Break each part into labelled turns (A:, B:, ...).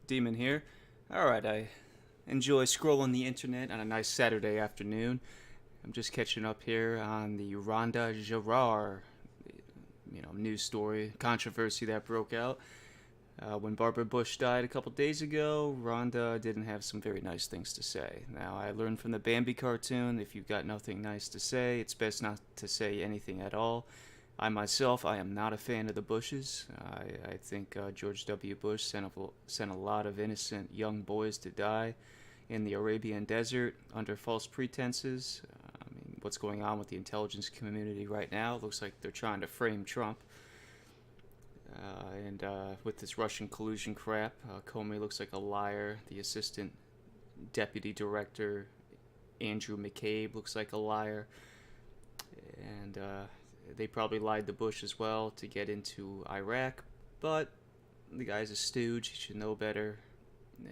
A: Demon here. Alright, I enjoy scrolling the internet on a nice Saturday afternoon. I'm just catching up here on the Rhonda Jarrar, news story, controversy that broke out. When Barbara Bush died a couple days ago, Rhonda didn't have some very nice things to say. Now, I learned from the Bambi cartoon, if you've got nothing nice to say, it's best not to say anything at all. I am not a fan of the Bushes. I think George W. Bush sent a lot of innocent young boys to die in the Arabian desert under false pretenses. What's going on with the intelligence community right now? It looks like they're trying to frame Trump. And with this Russian collusion crap, Comey looks like a liar. The assistant deputy director, Andrew McCabe, looks like a liar. And they probably lied to Bush as well to get into Iraq. But the guy's a stooge. He should know better.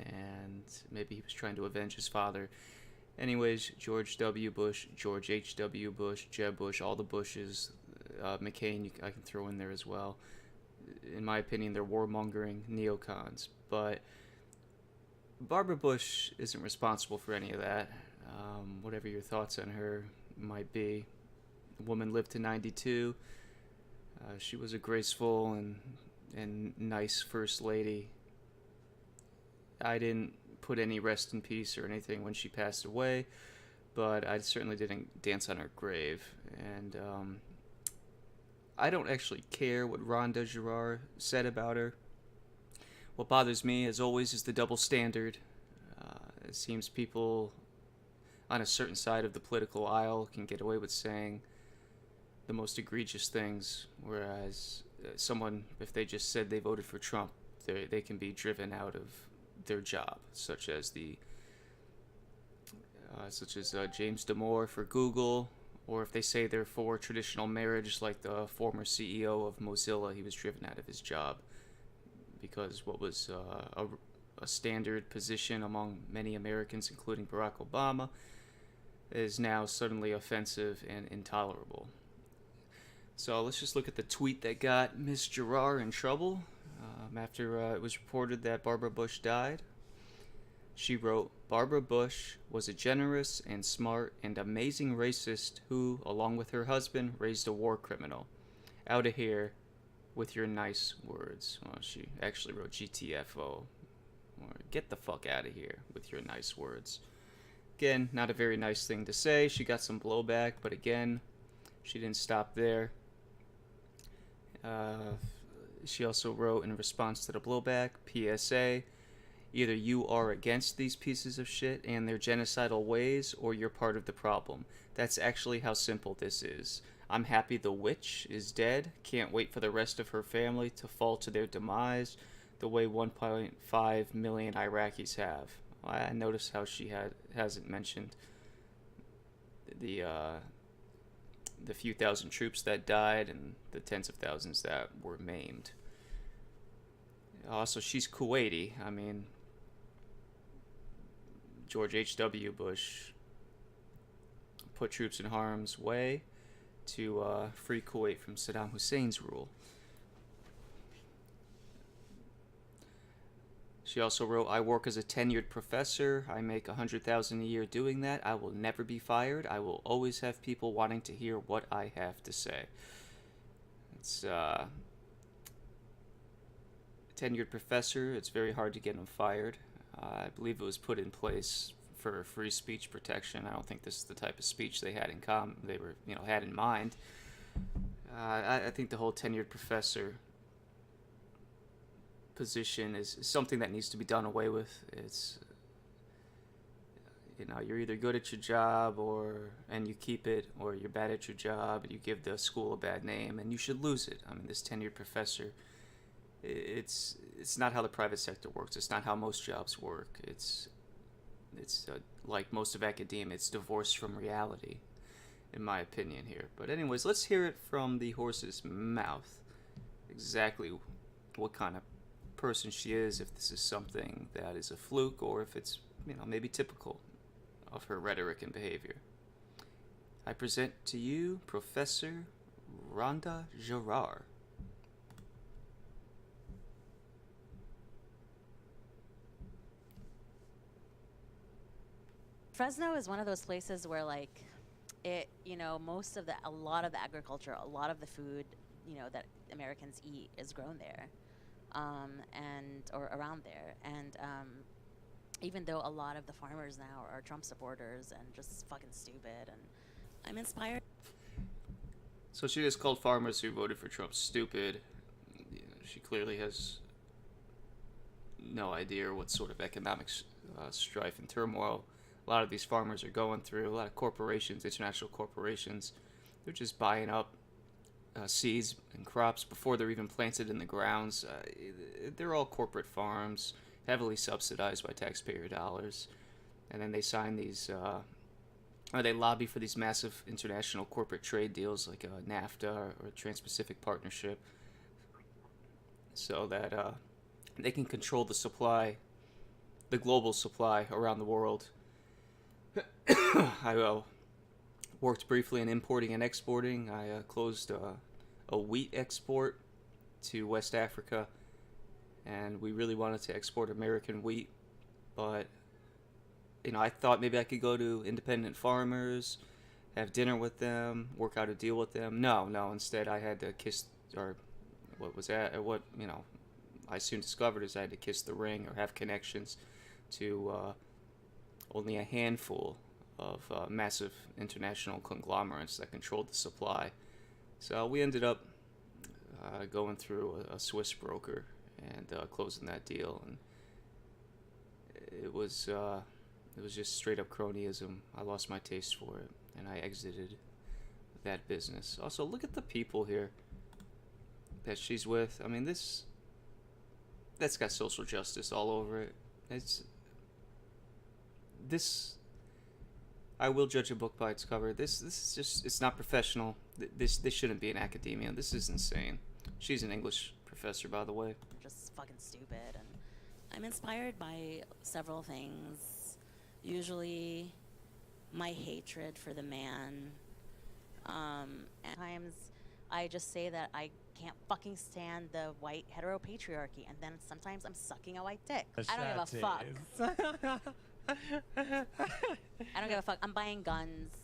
A: And maybe he was trying to avenge his father. Anyways, George W. Bush, George H.W. Bush, Jeb Bush, all the Bushes, McCain, I can throw in there as well. In my opinion, they're warmongering neocons. But Barbara Bush isn't responsible for any of that. Whatever your thoughts on her might be. The woman lived to 92. She was a graceful and nice first lady. I didn't put any rest in peace or anything when she passed away, but I certainly didn't dance on her grave. And I don't actually care what Rhonda Jarrar said about her. What bothers me, as always, is the double standard. It seems people on a certain side of the political aisle can get away with saying the most egregious things, whereas someone, if they just said they voted for Trump, they can be driven out of their job, such as James Damore for Google, or if they say they're for traditional marriage, like the former CEO of Mozilla, he was driven out of his job because what was a standard position among many Americans, including Barack Obama, is now suddenly offensive and intolerable. So let's just look at the tweet that got Miss Jarrar in trouble. After it was reported that Barbara Bush died, she wrote, "Barbara Bush was a generous and smart and amazing racist who, along with her husband, raised a war criminal. Out of here with your nice words." Well, she actually wrote GTFO, or get the fuck out of here with your nice words. Again, not a very nice thing to say. She got some blowback, but again, she didn't stop there. She also wrote in response to the blowback, PSA, either you are against these pieces of shit and their genocidal ways, or you're part of the problem. That's actually how simple this is. I'm happy the witch is dead. Can't wait for the rest of her family to fall to their demise the way 1.5 million Iraqis have. I noticed how she hasn't mentioned the few thousand troops that died and the tens of thousands that were maimed. Also, she's Kuwaiti. George H.W. Bush put troops in harm's way to free Kuwait from Saddam Hussein's rule. She also wrote, I work as a tenured professor. I make $100,000 a year doing that. I will never be fired. I will always have people wanting to hear what I have to say. It's tenured professor. It's very hard to get him fired. I believe it was put in place for free speech protection. I don't think this is the type of speech they had had in mind. I think the whole tenured professor position is something that needs to be done away with. It's you're either good at your job and you keep it, or you're bad at your job and you give the school a bad name and you should lose it. This tenured professor, it's not how the private sector works. It's not how most jobs work. It's like most of academia, it's divorced from reality, in my opinion here. But anyways, let's hear it from the horse's mouth exactly what kind of person she is, if this is something that is a fluke or if it's maybe typical of her rhetoric and behavior. I present to you Professor Rhonda Jarrar.
B: Fresno is one of those places where like it, a lot of the agriculture, a lot of the food, that Americans eat is grown there, and or around there, and even though a lot of the farmers now are Trump supporters and just fucking stupid, and I'm inspired.
A: So she just called farmers who voted for Trump stupid. She clearly has no idea what sort of economic strife and turmoil a lot of these farmers are going through. A lot of corporations, international corporations, they're just buying up seeds and crops before they're even planted in the grounds. They're all corporate farms, heavily subsidized by taxpayer dollars. And then they sign these, or they lobby for these massive international corporate trade deals like NAFTA or Trans-Pacific Partnership, so that they can control the supply, the global supply around the world. I worked briefly in importing and exporting. I closed a wheat export to West Africa, and we really wanted to export American wheat, but I thought maybe I could go to independent farmers, have dinner with them, work out a deal with them. No, instead I had to kiss, or what was that, or what, I soon discovered is I had to kiss the ring or have connections to only a handful of massive international conglomerates that controlled the supply. So we ended up going through a Swiss broker and closing that deal, and it was just straight up cronyism. I lost my taste for it, and I exited that business. Also, look at the people here that she's with. I mean, that's got social justice all over it. I will judge a book by its cover. This is just, it's not professional. This shouldn't be in academia. This is insane. She's an English professor, by the way.
B: Just fucking stupid, and I'm inspired by several things. Usually, my hatred for the man. And times I just say that I can't fucking stand the white heteropatriarchy, and then sometimes I'm sucking a white dick. I don't give a fuck. I don't give a fuck. I'm buying guns.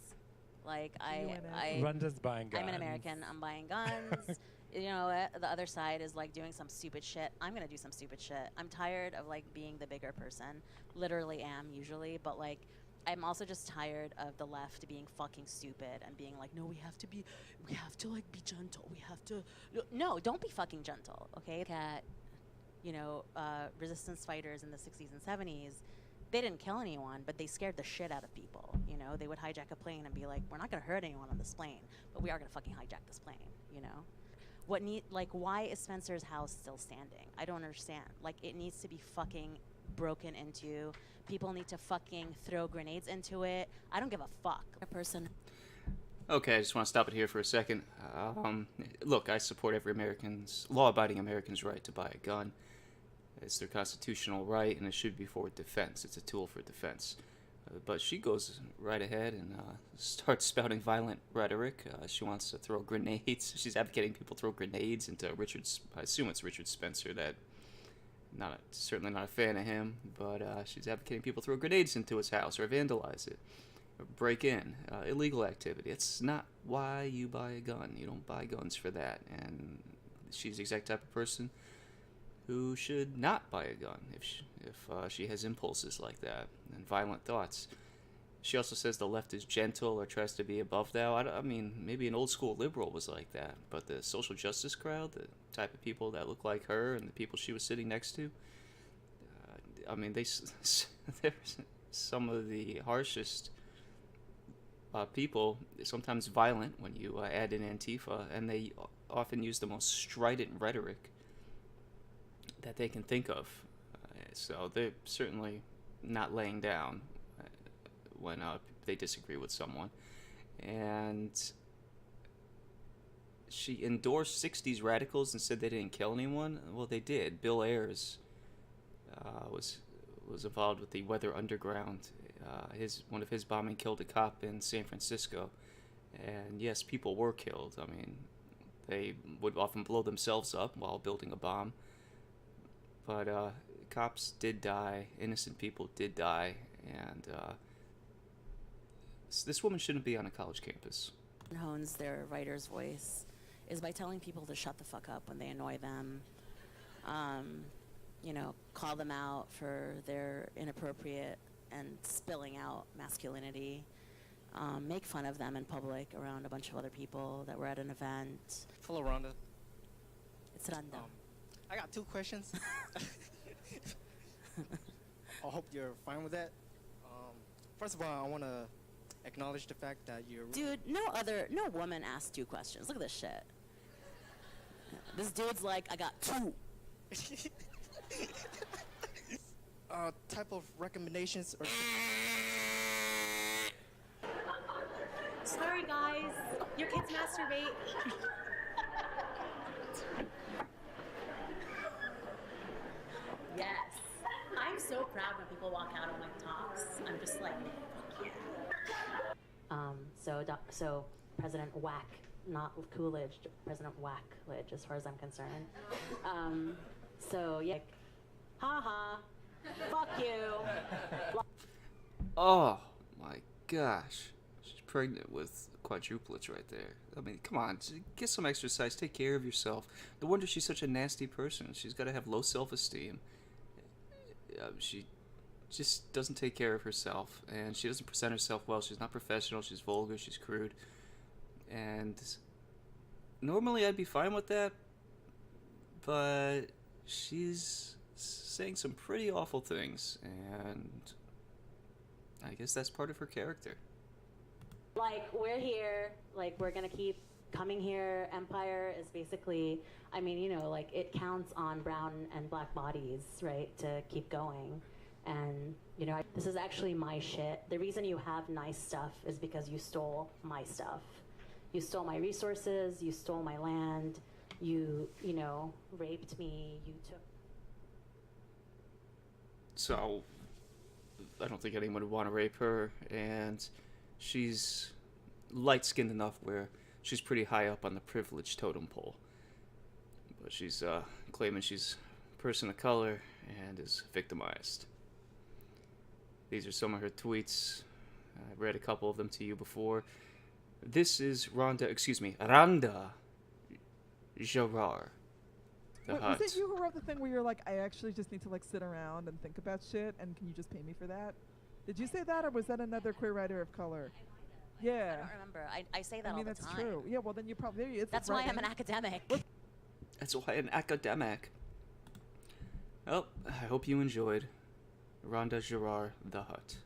B: Like
C: Rhonda's buying guns.
B: I'm an American. I'm buying guns. You know what? The other side is like doing some stupid shit. I'm gonna do some stupid shit. I'm tired of like being the bigger person. Literally am usually, but like I'm also just tired of the left being fucking stupid and being like, no, we have to like be gentle. We have to. No, don't be fucking gentle. Okay? At, resistance fighters in the 60s and 70s. They didn't kill anyone, but they scared the shit out of people. They would hijack a plane and be like, we're not gonna hurt anyone on this plane, but we are gonna fucking hijack this plane. Why is Spencer's house still standing? I don't understand. Like, it needs to be fucking broken into. People need to fucking throw grenades into it. I don't give a fuck. A person.
A: Okay, I just want to stop it here for a second. Look, I support every law-abiding American's right to buy a gun. It's their constitutional right, and it should be for defense. It's a tool for defense. But she goes right ahead and starts spouting violent rhetoric. She wants to throw grenades. She's advocating people throw grenades into I assume it's Richard Spencer. Certainly not a fan of him, but she's advocating people throw grenades into his house or vandalize it, or break in. Illegal activity. It's not why you buy a gun. You don't buy guns for that. And she's the exact type of person who should not buy a gun if she has impulses like that and violent thoughts. She also says the left is gentle or tries to be above that. I mean, maybe an old school liberal was like that, but the social justice crowd, the type of people that look like her and the people she was sitting next to, they're some of the harshest people, sometimes violent when you add in Antifa, and they often use the most strident rhetoric that they can think of. So they're certainly not laying down when they disagree with someone. And she endorsed 60s radicals and said they didn't kill anyone. Well, they did. Bill Ayers was involved with the Weather Underground. One of his bombing killed a cop in San Francisco. And yes, people were killed. I mean, they would often blow themselves up while building a bomb. But cops did die, innocent people did die, and This woman shouldn't be on a college campus.
B: Hones their writer's voice is by telling people to shut the fuck up when they annoy them. You know, call them out for their inappropriate and spilling out masculinity. Make fun of them in public around a bunch of other people that were at an event.
D: Hello, Rhonda.
B: It's random.
D: I got 2 questions. I hope you're fine with that. First of all, I want to acknowledge the fact that you're...
B: Dude, no woman asked 2 questions. Look at this shit. This dude's like, I got 2.
D: Type of recommendations or...
E: Sorry guys, your kids masturbate. Yes. I'm so proud when people walk out of my talks. I'm just like, fuck yeah.
B: So President Whack, not Coolidge, President Whackledge, as far as I'm concerned. So yeah, ha ha, fuck you.
A: Oh my gosh. She's pregnant with quadruplets right there. I mean, come on, get some exercise, take care of yourself. No wonder she's such a nasty person. She's got to have low self-esteem. She just doesn't take care of herself, and she doesn't present herself well. She's not professional, she's vulgar, she's crude. And normally I'd be fine with that, but she's saying some pretty awful things, and I guess that's part of her character.
B: Like, we're here, like, we're gonna keep coming here. Empire is basically, I mean, you know, like, it counts on brown and black bodies, right, to keep going. And, you know, this is actually my shit. The reason you have nice stuff is because you stole my stuff. You stole my resources, you stole my land, you know, raped me, you took...
A: So, I don't think anyone would want to rape her, and she's light-skinned enough where she's pretty high up on the privilege totem pole. But she's claiming she's a person of color and is victimized. These are some of her tweets. I've read a couple of them to you before. This is Randa Jarrar.
F: Was it you who wrote the thing where you're like, I actually just need to like sit around and think about shit, and can you just pay me for that? Did you say that, or was that another queer writer of color? Yeah.
B: I don't remember. I say that all the
F: that's
B: time.
F: true. Yeah, well then you probably... It's
B: That's why I'm an academic.
A: That's why an academic. Well, I hope you enjoyed Randa Jarrar, the Hutt.